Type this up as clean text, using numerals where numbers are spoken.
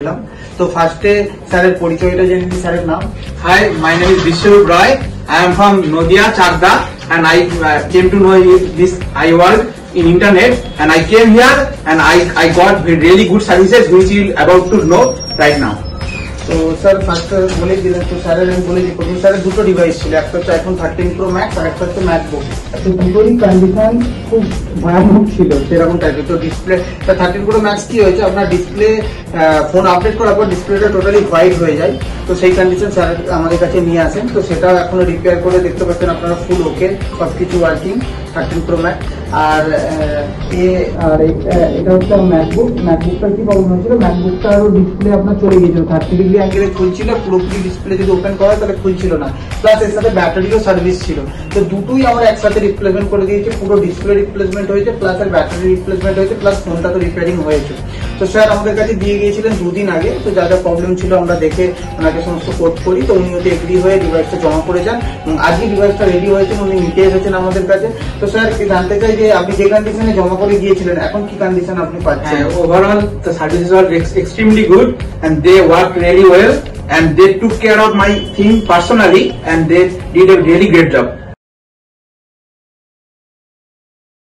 तो फार्स्टे স্যারের পরিচয়টা জেনে নিই স্যারের নাম। Hi, my name is Vishnu Roy. I am from Nodia, Chakda, and I came to know this. I work in internet, and I came here, and I got really good services, which you about to know right now. তো sir first বলে দিলেন, তো স্যারের আমি বলে দিই প্রথম স্যারের দুটো ডিভাইস ছিল, একটা হচ্ছে আইফোন 13 প্রো ম্যাক্স আর একটা হচ্ছে ম্যাকবুক। তো দুটোরই কন্ডিশন খুব ভয়ানক ছিল সেরকম টাইপের। তো ডিসপ্লে 13 প্রো ম্যাক্স কি হয়েছে, আপনার ডিসপ্লে ফোন আপডেট করার পর ডিসপ্লেটা টোটালি হোয়াইট হয়ে যায়। তো সেই কন্ডিশন স্যার আমাদের কাছে নিয়ে আসেন, তো সেটা এখনো রিপেয়ার করে দেখতে পাচ্ছেন আপনারা ফুল ওকে, সবকিছু ওয়ার্কিং 13 প্রো ম্যাক্স। আর এটা হচ্ছে ম্যাকবুকটার কি প্রবলেম হয়েছিল, ম্যাকবুকটারও ডিসপ্লে আপনার চলে গিয়েছিল, 30 ডিগ্রি অ্যাঙ্গেলে খুলছিল, পুরোপুরি ডিসপ্লে যদি ওপেন করা তাহলে খুলছিল না, প্লাস এর সাথে ব্যাটারিও সার্ভিস ছিল। তো দুটোই আমরা একসাথে রিপ্লেসমেন্ট করে দিয়েছি, পুরো ডিসপ্লে রিপ্লেসমেন্ট হয়েছে, প্লাস এর ব্যাটারি রিপ্লেসমেন্ট হয়েছে, প্লাস ফোনটা তো রিপেয়ারিং হয়েছে। তো স্যার আমাদের কাছে দিয়ে গিয়েছিলেন 2 দিন আগে, তো যা যা প্রবলেম ছিল আমরা দেখে ওনাকে সমস্ত কোড করি, তো উনি ওতে এগ্রি হয়ে ডিভাইসটা জমা করে যান এবং আজকে ডিভাইসটা রেডি হয়েছে, উনি নিতে এসেছেন আমাদের কাছে। তো স্যার জানতে চাই যে আপনি যে কন্ডিশনে জমা করে গিয়েছিলেন এখন কি কন্ডিশন আপনি পাচ্ছেন? Overall, the services were extremely good, and they worked really well, and they took care of my thing personally, and they did a really great job.